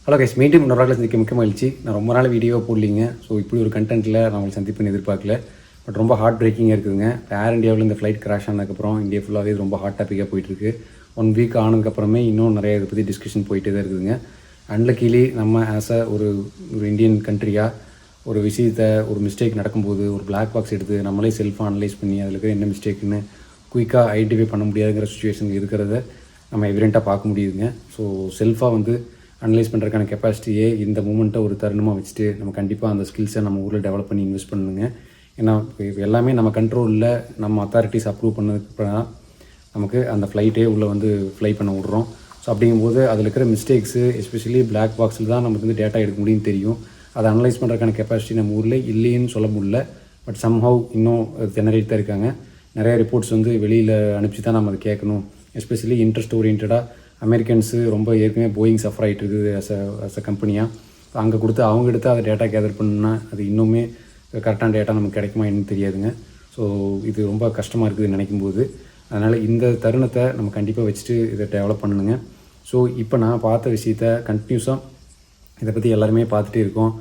Hello guys, மீண்டும் இன்னொரு நாளில் சந்திக்க முக்கியமாக எழுச்சி. நான் ரொம்ப நாள் வீடியோ போடலிங்க. ஸோ இப்படி ஒரு கண்டென்ட்டில் நான் உங்களுக்கு சந்திப்புன்னு எதிர்பார்க்கல. பட் ரொம்ப ஹார்ட் பிரேக்கிங்காக இருக்குதுங்க. ஏர் இந்தியாவில் இந்த ஃப்ளைட் கிராஷ் ஆனதுக்கப்புறம் இந்தியா ஃபுல்லாகவே இது ரொம்ப ஹாட் டாப்பிக்காக போயிட்டுருக்கு. 1 வீக் ஆனதுக்கப்புறமே இன்னும் நிறைய இதை பற்றி டிஸ்கஷன் போயிட்டே தான் இருக்குதுங்க. அன்லக்கீலி நம்ம ஆஸ் ஒரு இந்தியன் கண்ட்ரியாக ஒரு விஷயத்தை ஒரு மிஸ்டேக் நடக்கும்போது ஒரு பிளாக் பாக்ஸ் எடுத்து நம்மளே செல்ஃபாக அனலைஸ் பண்ணி அதில் இருக்கிற என்ன மிஸ்டேக்குன்னு குயிக்காக ஐடென்டிஃபை பண்ண முடியாதுங்கிற சுச்சுவேஷன் இருக்கிறத நம்ம எவிடெண்ட்டாக பார்க்க முடியுதுங்க. ஸோ செல்ஃபாக அனலைஸ் பண்ணுறதுக்கான கெப்பாசிட்டியே இந்த மூமெண்ட்டை ஒரு தருணமாக வச்சுட்டு நம்ம கண்டிப்பாக அந்த ஸ்கில்ஸை நம்ம ஊரில் டெவலப் பண்ணி இன்வெஸ்ட் பண்ணுங்க. ஏன்னா இப்போ எல்லாமே நம்ம கண்ட்ரோலில் நம்ம அத்தாரிட்டிஸ் அப்ரூவ் பண்ணதுக்கு அப்புறம் நமக்கு அந்த ஃப்ளைட்டே உள்ளே ஃப்ளை பண்ண விட்றோம். ஸோ அப்படிங்கும்போது அதில் இருக்கிற மிஸ்டேக்ஸு எஸ்பெஷலி பிளாக் பாக்ஸில் தான் நமக்கு டேட்டா எடுக்க முடியும்னு தெரியும். அதை அனலைஸ் பண்ணுறதுக்கான கெப்பாசிட்டி நம்ம ஊரில் இல்லைன்னு சொல்ல முடியல. பட் சம்ஹவ் இன்னும் ஜெனரேட் தான் இருக்காங்க. நிறைய ரிப்போர்ட்ஸ் வெளியில் அனுப்பிச்சு தான் நம்ம அதை கேட்கணும். எஸ்பெஷலி இன்ட்ரெஸ்ட் ஓரியன்டாக அமெரிக்கன்ஸு ரொம்ப ஏற்கனவே போயிங் சஃபர் ஆகிட்டு இருக்குது அஸ் அ கம்பெனியாக. அங்கே கொடுத்து அவங்க எடுத்து அதை டேட்டா கேதர் பண்ணுன்னா அது இன்னுமே கரெக்டான டேட்டா நமக்கு கிடைக்குமா என்னன்னு தெரியாதுங்க. ஸோ இது ரொம்ப கஷ்டமாக இருக்குதுன்னு நினைக்கும்போது அதனால் இந்த தருணத்தை நம்ம கண்டிப்பாக வச்சுட்டு இதை டெவலப் பண்ணணுங்க. ஸோ இப்போ நான் பார்த்த விஷயத்த கண்டினியூஸாக இதை பற்றி எல்லாருமே பார்த்துட்டே இருக்கோம்.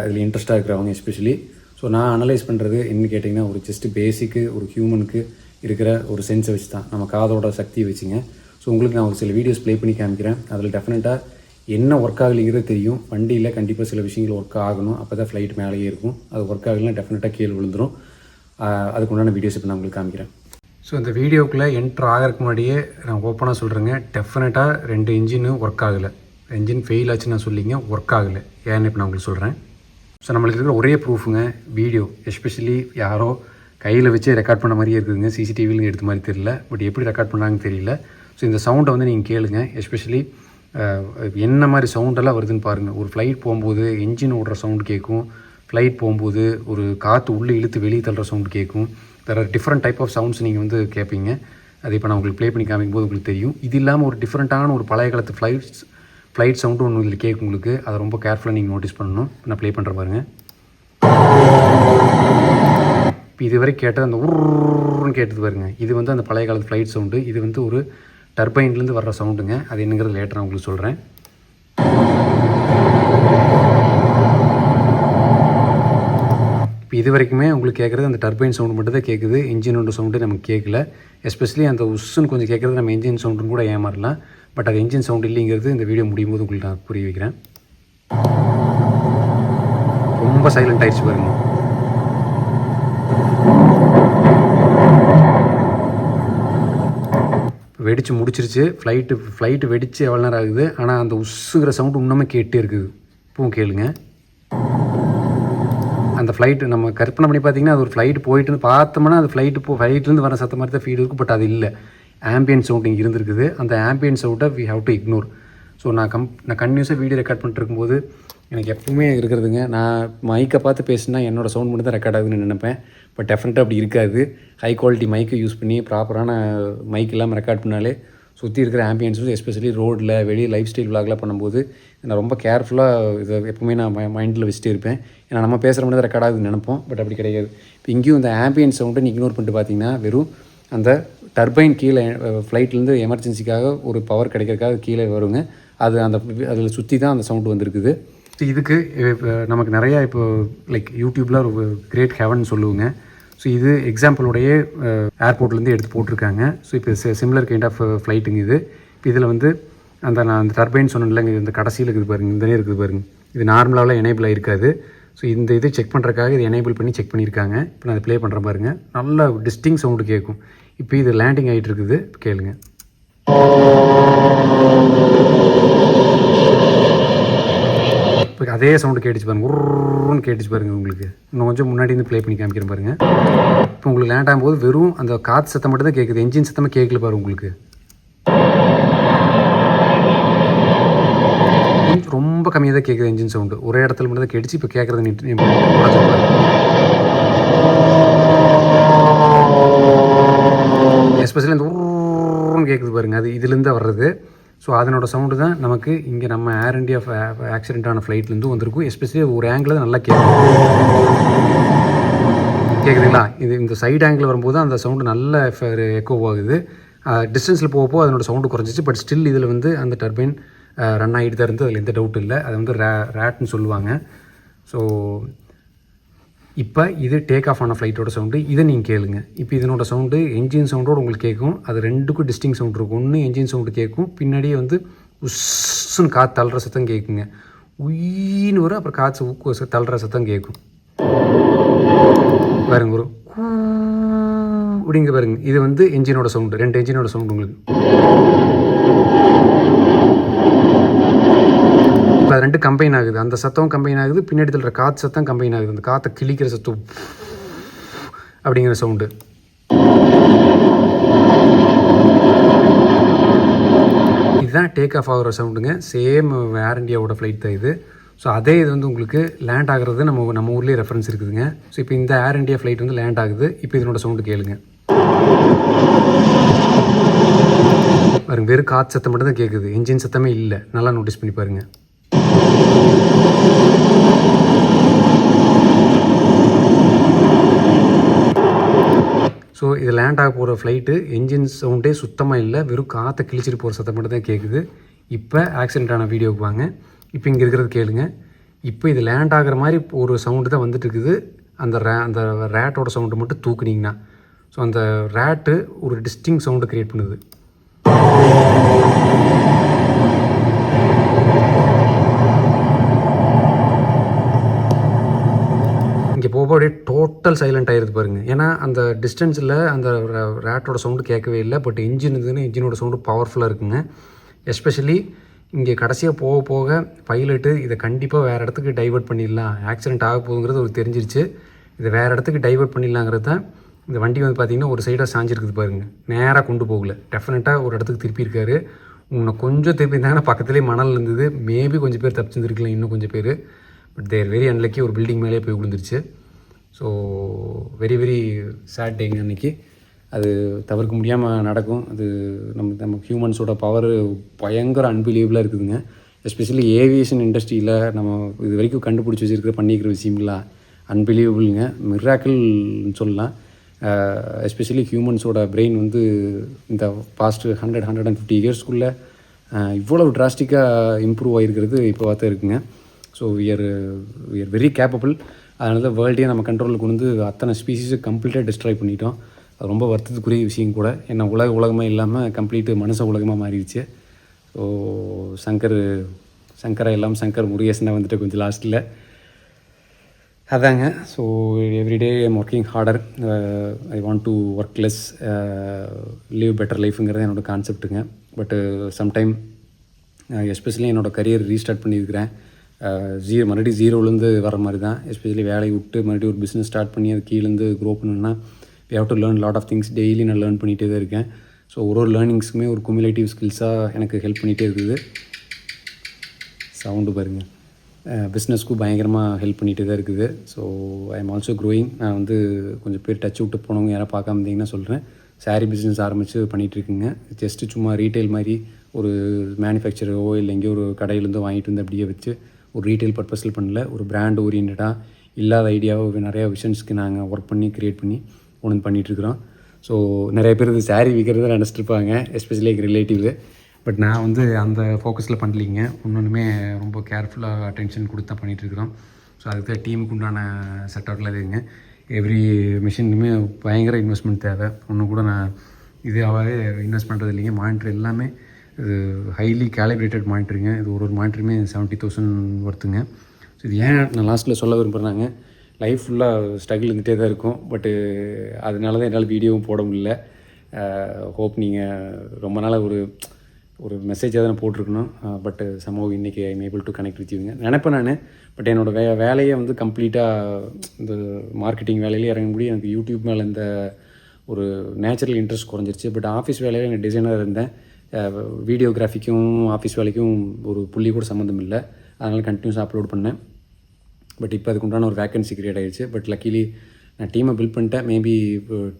இதில் இன்ட்ரெஸ்ட்டாக இருக்கிறவங்க எஸ்பெஷலி. ஸோ நான் அனலைஸ் பண்ணுறது என்ன கேட்டிங்கன்னா, ஒரு ஜஸ்ட்டு பேசிக்கு ஒரு ஹியூமனுக்கு இருக்கிற ஒரு சென்ஸை வச்சு தான், நம்ம காதோட சக்தியை வச்சுங்க. ஸோ உங்களுக்கு நான் ஒரு சில வீடியோஸ் ப்ளே பண்ணி காமிக்கிறேன். அதில் டெஃபினட்டாக என்ன ஒர்க் ஆகலைங்கிறது தெரியும். வண்டியில் கண்டிப்பாக சில விஷயங்கள் ஒர்க் ஆகணும், அப்போ தான் ஃப்ளைட் மேலேயே இருக்கும். அது ஒர்க் ஆகலைன்னா டெஃபினட்டாக கீழே விழுந்துடும். அதுக்கு உண்டான வீடியோஸ் இப்போ நான் உங்களுக்கு காமிக்கிறேன். ஸோ இந்த வீடியோக்குள்ளே என்ட்ரு ஆகிறதுக்கு முன்னாடியே நான் ஓப்பனாக சொல்கிறேங்க, டெஃபினட்டாக 2 இன்ஜினும் ஒர்க் ஆகலை. என்ஜின் ஃபெயில் ஆச்சுன்னு நான் சொல்லிங்க, ஒர்க் ஆகலை. ஏன்னு இப்போ நான் உங்களுக்கு சொல்கிறேன். ஸோ நம்மளுக்கு இருக்கிற ஒரே ப்ரூஃபுங்க வீடியோ. எஸ்பெஷலி யாரோ கையில் வச்சு ரெக்கார்ட் பண்ண மாதிரியே இருக்குதுங்க. சிசிடிவியில் எடுத்த மாதிரி தெரியல, பட் எப்படி ரெக்கார்ட் பண்ணாங்கன்னு தெரியல. ஸோ இந்த சவுண்டை நீங்கள் கேளுங்க. எஸ்பெஷலி என்ன மாதிரி சவுண்டெல்லாம் வருதுன்னு பாருங்கள். ஒரு ஃப்ளைட் போகும்போது என்ஜின் ஓடுற சவுண்டு கேட்கும். ஃப்ளைட் போகும்போது ஒரு காற்று உள்ளே இழுத்து வெளியே தள்ளுற சவுண்டு கேட்கும். வேறு டிஃப்ரெண்ட் டைப் ஆஃப் சவுண்ட்ஸ் நீங்கள் கேட்பீங்க. அது இப்போ நான் உங்களுக்கு ப்ளே பண்ணி காமிக்கும் போது உங்களுக்கு தெரியும். இது இல்லாமல் ஒரு டிஃப்ரெண்ட்டான ஒரு பழைய காலத்து ஃப்ளைட் சவுண்டு ஒன்று இதில் கேட்கும் உங்களுக்கு. அதை ரொம்ப கேர்ஃபுல்லாக நீங்கள் நோட்டீஸ் பண்ணணும். நான் ப்ளே பண்ணுற பாருங்கள். இப்போ இதுவரை கேட்டது அந்த ஊர்ன்னு கேட்டது பாருங்க. இது அந்த பழைய காலத்து ஃப்ளைட் சவுண்டு. இது ஒரு டர்பைன்லேருந்து வர்ற சவுண்டுங்க. அது என்னங்கிறது லேட்டர் நான் உங்களுக்கு சொல்கிறேன். இப்போ இது வரைக்குமே உங்களுக்கு கேட்குறது அந்த டர்பைன் சவுண்டு மட்டும் தான் கேட்குது. இன்ஜினோட சவுண்டு நமக்கு கேட்கல. எஸ்பெஷலி அந்த உஸ்ஸுன்னு கொஞ்சம் கேட்குறது நம்ம இன்ஜின் சவுண்டுன்னு கூட ஏமாறலாம். பட் அது இன்ஜின் சவுண்டு இல்லைங்கிறது இந்த வீடியோ முடியும் போது உங்களுக்கு நான் புரிய வைக்கிறேன். ரொம்ப சைலண்ட் ஆகிடுச்சு பாருங்க. வெடித்து முடிச்சிருச்சு. ஃப்ளைட்டு வெடித்து எவ்வளோ நேரம் ஆகுது, ஆனால் அந்த உஸ்ஸுங்கிற சவுண்டு இன்னுமே கேட்டே இருக்குது. இப்போவும் கேளுங்க. அந்த ஃப்ளைட்டு நம்ம கற்பனை பண்ணி பார்த்தீங்கன்னா, அது ஒரு ஃப்ளைட்டு போயிட்டு பார்த்தோம்னா அது ஃப்ளைட்லேருந்து வர சத்தம் மாதிரி தான் ஃபீல் இருக்கும். பட் அது இல்லை, ஆம்பியன் சவுண்ட் இங்கே இருந்திருக்குது. அந்த ஆம்பியன் சவுண்டை we have to ignore. So நான் கண்டினியூஸாக வீடியோ ரெக்கார்ட் பண்ணிட்டு இருக்கும்போது எனக்கு எப்பவுமே இருக்கிறதுங்க, நான் மைக்கை பார்த்து பேசினா என்னோடய சவுண்ட் மட்டும் தான் ரெக்கார்ட் ஆகுதுன்னு நினைப்பேன். பட் டெஃபினட்டாக அப்படி இருக்காது. ஹை குவாலிட்டி மைக்கை யூஸ் பண்ணி ப்ராப்பரான மைக் இல்லாமல் ரெக்கார்ட் பண்ணாலே சுற்றி இருக்கிற ஆம்பியன்ஸும் எஸ்பெஷலி ரோடில் வெளியே லைஃப் ஸ்டைல் விளாக்லாம் பண்ணும்போது நான் ரொம்ப கேர்ஃபுல்லாக இதை எப்பவுமே நான் மைண்டில் வச்சுட்டு இருப்பேன். ஏன்னா நம்ம பேசுகிற மட்டும் தான் ரெக்கார்ட் ஆகுதுன்னு நினைப்போம். பட் அப்படி கிடையாது. இப்போ இங்கேயும் இந்த ஆம்பியன் சவுண்டை நீங்கள் இக்னோர் பண்ணிட்டு பார்த்தீங்கன்னா வெறும் அந்த டர்பைன் கீழே ஃப்ளைட்லேருந்து எமர்ஜென்சிக்காக ஒரு பவர் கிடைக்கிறதுக்காக கீழே வருங்க. அதில் சுற்றி தான் அந்த சவுண்டு வந்திருக்குது. ஸோ இதுக்கு நமக்கு நிறையா இப்போ லைக் யூடியூப்பில் ஒரு கிரேட் ஹெவன் சொல்லுவோங்க. ஸோ இது எக்ஸாம்பிளோடையே ஏர்போர்ட்லேருந்து எடுத்து போட்டிருக்காங்க. ஸோ இப்போ சிமிலர் கைண்ட் ஆஃப் ஃப்ளைட்டுங்க இது. இப்போ இதில் நான் அந்த டர்பைன் சொன்னேன்லங்க, இந்த கடைசியில் இருக்குது பாருங்கள், இந்த இருக்குது பாருங்கள். இது நார்மலாக எனேபிள் ஆகிருக்காது. ஸோ இந்த இது செக் பண்ணுறதுக்காக இது எனேபிள் பண்ணி செக் பண்ணியிருக்காங்க. இப்போ நான் அதை ப்ளே பண்ணுற பாருங்க. நல்ல டிஸ்டிங் சவுண்டு கேட்கும். இப்போ இது லேண்டிங் ஆகிட்டு இருக்குது. கேளுங்க. இப்போ அதே சவுண்டு கேட்டுச்சு பாருங்கள். உருன்னு கேட்டுச்சு பாருங்கள். உங்களுக்கு இன்னும் கொஞ்சம் முன்னாடி ப்ளே பண்ணி காமிக்கிறேன் பாருங்கள். இப்போ உங்களுக்கு லேண்ட் ஆகும்போது வெறும் அந்த காற்று சத்தம் மட்டும் தான் கேட்குது. என்ஜின் சத்தமாக கேட்கல பாருங்கள். உங்களுக்கு ரொம்ப கம்மியாக தான் கேட்குது என்ஜின் சவுண்டு. ஒரே இடத்துல மட்டும் தான் கேட்டுச்சு. இப்போ கேட்குறது எஸ்பெஷலி அந்த ஊர்ன்னு கேட்குது பாருங்கள். அது இதுலேருந்து வர்றது. ஸோ அதனோட சவுண்டு தான் நமக்கு இங்கே நம்ம ஏர் இண்டியா ஆக்சிடென்ட்டான ஃப்ளைட்லேருந்து வந்திருக்கும். எஸ்பெஷலி ஒரு ஆங்கிள் தான் நல்லா கேட்குதுங்களா. இந்த சைடு ஆங்கிள் வரும்போது அந்த சவுண்டு நல்ல எக்கோ ஆகுது. டிஸ்டன்ஸில் போகப்போ அதனோட சவுண்டு குறைஞ்சிச்சு. பட் ஸ்டில் இதில் அந்த டர்பைன் ரன் ஆகிட்டு தான் இருந்து அதில் எந்த டவுட்டும் இல்லை. அது வந்து ரேட்னு சொல்லுவாங்க. ஸோ இப்போ இது டேக் ஆஃப் ஆன ஃப்ளைட்டோட சவுண்டு. இதை நீங்கள் கேளுங்க. இப்போ இதனோட சவுண்டு என்ஜின் சவுண்டோடு உங்களுக்கு கேட்கும். அது ரெண்டுக்கும் டிஸ்டிங் சவுண்ட் இருக்கும். ஒன்று என்ஜின் சவுண்டு கேட்கும், பின்னாடியே வந்து உஸ்ஸுன்னு காற்று தள்ளுற சத்தம் கேட்குங்க. உயின்னு வரும், அப்புறம் காற்று ஊக்கு தள்ளுற சத்தம் கேட்கும். பாருங்க ஒரு அப்படிங்க பாருங்க. இது வந்து என்ஜினோட சவுண்டு, 2 என்ஜினோட சவுண்டு உங்களுக்கு. இப்போ அது 2 கம்பைன் ஆகுது. அந்த சத்தம் கம்பைன் ஆகுது, பின்னாடி தள்ளுற காற்று சத்தம் கம்பைன் ஆகுது. அந்த காற்றை கிழிக்கிற சத்தம் அப்படிங்கிற சவுண்டு. இதுதான் டேக் ஆஃப் ஆகிற சவுண்டுங்க. சேம் ஏர் இண்டியாவோட ஃப்ளைட் தான் இது. ஸோ அதே இது வந்து உங்களுக்கு லேண்ட் ஆகிறது நம்ம ஊர்லேயே ரெஃபரன்ஸ் இருக்குதுங்க. ஸோ இப்போ இந்த ஏர் இண்டியா ஃப்ளைட் வந்து லேண்ட் ஆகுது. இப்போ இதனோட சவுண்டு கேளுங்க. பாருங்க, வெறும் காற்று சத்தம் மட்டும் தான் கேட்குது, என்ஜின் சத்தமே இல்லை. நல்லா நோட்டீஸ் பண்ணி பாருங்கள். ஸோ இது லேண்ட் ஆக போகிற ஃப்ளைட்டு என்ஜின் சவுண்டே சுத்தமாக இல்லை, வெறும் காற்றை கிழிச்சிட்டு போகிற சத்தம் மட்டும் தான் கேட்குது. இப்போ ஆக்சிடென்ட் ஆன வீடியோவுக்கு வாங்க. இப்போ இங்கே இருக்கிறது கேளுங்க. இப்போ இது லேண்ட் ஆகிற மாதிரி ஒரு சவுண்டு தான் வந்துட்டு இருக்குது. அந்த ரேட்டோட சவுண்டு மட்டும் தூக்குனிங்கன்னா, ஸோ அந்த ரேட்டு ஒரு டிஸ்டிங் சவுண்டு க்ரியேட் பண்ணுது. இங்கே போக அப்படியே டோட்டல் சைலண்ட் ஆகிருது பாருங்கள். ஏன்னா அந்த டிஸ்டன்ஸில் அந்த ரேட்டோட சவுண்டு கேட்கவே இல்லை. பட் இன்ஜின் இருந்ததுன்னு இன்ஜினோட சவுண்டு பவர்ஃபுல்லாக இருக்குங்க. எஸ்பெஷலி இங்கே கடைசியாக போக போக பைலட்டு இதை கண்டிப்பாக வேறு இடத்துக்கு டைவர்ட் பண்ணிடலாம், ஆக்சிடென்ட் ஆக போகுங்கிறது ஒரு தெரிஞ்சிருச்சு. இதை வேறு இடத்துக்கு டைவர்ட் பண்ணிடலாங்கிறது தான். இந்த வண்டி வந்து பார்த்திங்கன்னா ஒரு சைடாக சாஞ்சிருக்குது பாருங்கள், நேராக கொண்டு போகல. டெஃபினட்டாக ஒரு இடத்துக்கு திருப்பியிருக்காரு. உன்னை கொஞ்சம் திருப்பி இருந்தாங்கன்னா பக்கத்துலேயே மணல் இருந்தது, மேபி கொஞ்சம் பேர் தப்பிச்சிருந்துருக்கலாம், இன்னும் கொஞ்சம் பேர். பட் தேர் வெரி அன்லக்கி, ஒரு பில்டிங் மேலே போய் விழுந்துருச்சு. ஸோ வெரி வெரி சேட் டேங்க அன்றைக்கி. அது தவிர்க்க முடியாமல் நடக்கும். அது நம்ம ஹியூமன்ஸோட பவர் பயங்கர அன்பிலீவபிளாக இருக்குதுங்க. எஸ்பெஷலி ஏவியேஷன் இண்டஸ்ட்ரியில் நம்ம இது வரைக்கும் கண்டுபிடிச்சி வச்சுருக்கிற பண்ணிக்கிற விஷயம்லாம் அன்பிலீவபிளுங்க, மிராக்கிள்னு சொல்லலாம். எஸ்பெஷலி ஹியூமன்ஸோட பிரெயின் வந்து இந்த பாஸ்ட்டு 100-150 இயர்ஸ்க்குள்ளே இவ்வளோ ட்ராஸ்டிக்காக இம்ப்ரூவ் ஆகிருக்கிறது இப்போ பார்த்தா இருக்குங்க. So we are very capable. அதனால தான் வேர்ல்டே நம்ம கண்ட்ரோலில் கொண்டு வந்து அத்தனை ஸ்பீசிஸை கம்ப்ளீட்டாக டிஸ்ட்ராய் பண்ணிட்டோம். அது ரொம்ப வருத்தத்துக்குரிய விஷயம் கூட. ஏன்னா உலகமாக இல்லாமல் கம்ப்ளீட்டு மனுஷ உலகமாக மாறிடுச்சு. ஸோ சங்கரை எல்லாம் சங்கர் முருகேசனை வந்துட்டு கொஞ்சம் லாஸ்ட்டில் அதாங்க. So everyday I'm working harder. I want to work less, live better லைஃபுங்கிறது என்னோடய கான்செப்ட்டுங்க. பட்டு சம்டைம் எஸ்பெஷலி என்னோடய கரியர் ரீஸ்டார்ட் பண்ணியிருக்கிறேன். மறுபடியும் ஜீரோலேருந்து வர மாதிரி தான். எஸ்பெஷலி வேலையை விட்டு மறுபடியும் ஒரு பிஸ்னஸ் ஸ்டார்ட் பண்ணி அது கீழேருந்து க்ரோ பண்ணணுன்னா we have to learn lot of things. Daily நான் லேர்ன் பண்ணிகிட்டே தான் இருக்கேன். ஸோ ஒரு லேர்னிங்ஸுமே ஒரு குமுலேட்டிவ் ஸ்கில்ஸாக எனக்கு ஹெல்ப் பண்ணிகிட்டே இருக்குது. சவுண்டு பாருங்கள், பிஸ்னஸ்க்கும் பயங்கரமாக ஹெல்ப் பண்ணிகிட்டே தான் இருக்குது. So I am also growing. நான் வந்து கொஞ்சம் பேர் டச் விட்டு போனவங்க யாராவது பார்க்காம இருந்தீங்கன்னா சொல்கிறேன், சாரீ பிஸ்னஸ் ஆரம்பித்து பண்ணிகிட்ருக்குங்க. ஜஸ்ட்டு சும்மா ரீட்டைல் மாதிரி ஒரு மேனுஃபேக்சரோ இல்லை எங்கேயோ ஒரு கடையிலேருந்தோ வாங்கிட்டு வந்து அப்படியே வச்சு ஒரு ரீட்டைல் பர்பஸில் பண்ணல, ஒரு பிராண்ட் ஓரியன்டாக இல்லாத ஐடியாவை நிறையா விஷன்ஸ்க்கு நாங்கள் ஒர்க் பண்ணி க்ரியேட் பண்ணி ஒன்று பண்ணிகிட்ருக்குறோம். ஸோ நிறைய பேர் இது சாரீ விற்கிறத நினச்சிட்டு இருப்பாங்க, எஸ்பெஷலி எங்கள் ரிலேட்டிவ். பட் நான் வந்து அந்த ஃபோக்கஸில் பண்ணலிங்க. ஒன்றுமே ரொம்ப கேர்ஃபுல்லாக அட்டென்ஷன் கொடுத்து தான் பண்ணிகிட்ருக்குறோம். ஸோ அதுக்கு தான் டீமுக்கு உண்டான செட்டப்லாம் இருக்குங்க. எவ்ரி மிஷினுமே பயங்கர இன்வெஸ்ட்மெண்ட் தேவை. ஒன்று கூட நான் இதுவாகவே இன்வெஸ்ட் பண்ணுறது இல்லைங்க. மானிட்டர் எல்லாமே இது ஹைலி கேலிப்ரேட்டட் மானிட்டருங்க. இது ஒரு மானிட்டருமே 70,000 ஒர்த்துங்க. ஸோ இது ஏன் நான் லாஸ்ட்டில் சொல்ல விரும்புகிறாங்க, லைஃப் ஃபுல்லாக ஸ்ட்ரகிள் இருந்துகிட்டே தான் இருக்கும். பட்டு அதனால தான் என்னால் வீடியோவும் போட முடியல. ஹோப் நீங்கள் ரொம்ப நாளாக ஒரு மெசேஜாக தான் போட்டிருக்கணும். பட் சம்பவம் இன்றைக்கி I am able to connect with யூங்க நினைப்பேன் நான். பட் என்னோடய வேலையை வந்து கம்ப்ளீட்டாக இந்த மார்க்கெட்டிங் வேலையிலே இறங்க முடியும். எனக்கு யூடியூப் மேலே இந்த ஒரு நேச்சுரல் இன்ட்ரெஸ்ட் குறைஞ்சிருச்சு. பட் ஆஃபீஸ் வேலையில் எனக்கு டிசைனராக இருந்தேன். வீடியோகிராஃபிக்கும் ஆஃபீஸ் வேலைக்கும் ஒரு புள்ளி கூட சம்மந்தம் இல்லை. அதனால் கண்டினியூஸாக அப்லோட் பண்ணேன். பட் இப்போ அதுக்கு உண்டான ஒரு வேக்கன்சி க்ரியேட் ஆகிடுச்சு. பட் லக்கிலி நான் டீமை பில்ட் பண்ணிட்டேன். மேபி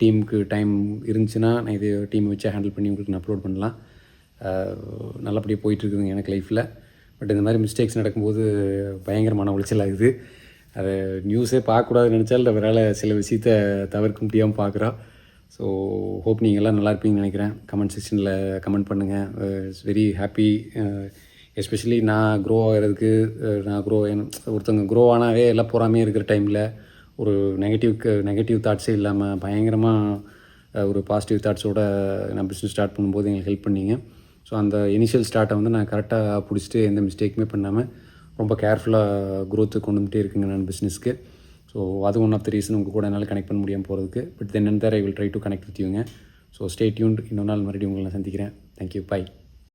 டீமுக்கு டைம் இருந்துச்சுன்னா நான் இது டீமை வச்சு ஹேண்டில் பண்ணி உங்களுக்கு நான் அப்லோட் பண்ணலாம். நல்லபடியாக போயிட்டுருக்குதுங்க எனக்கு லைஃப்பில். பட் இந்த மாதிரி மிஸ்டேக்ஸ் நடக்கும்போது பயங்கர மன உளைச்சல் ஆகுது. அதை நியூஸே பார்க்கக்கூடாதுன்னு நினச்சாலும் அவரால் சில விஷயத்தை தவிர்க்க முடியாமல் பார்க்குறோம். ஸோ ஹோப் நீங்கள் எல்லாம் நல்லா இருப்பீங்கன்னு நினைக்கிறேன். கமெண்ட் செக்ஷனில் கமெண்ட் பண்ணுங்கள். It's very happy. எஸ்பெஷலி நான் க்ரோ ஆகிறதுக்கு ஒருத்தவங்க க்ரோ ஆனாவே எல்லாம் பொறாமையாக இருக்கிற டைமில் ஒரு நெகட்டிவ் தாட்ஸே இல்லாமல் பயங்கரமாக ஒரு பாசிட்டிவ் தாட்ஸோடு நான் பிஸ்னஸ் ஸ்டார்ட் பண்ணும்போது எங்களுக்கு ஹெல்ப் பண்ணீங்க. ஸோ அந்த இனிஷியல் ஸ்டார்ட்டை வந்து நான் கரெக்டாக பிடிச்சிட்டு எந்த மிஸ்டேக்குமே பண்ணாமல் ரொம்ப கேர்ஃபுல்லாக க்ரோத்து கொண்டு வந்துட்டே இருக்குங்க நான் பிஸ்னஸ்க்கு. ஸோ அது ஒன் ஆஃப் த ரீசன் உங்கள் கூட என்னால் கனெக்ட் பண்ண முடியாமல் போகிறதுக்கு. But then and there I will try to connect with யூங்க. So stay tuned. இன்னொரு நாள் மறுபடியும் உங்களை நான் சந்திக்கிறேன். தேங்க்யூ. பை.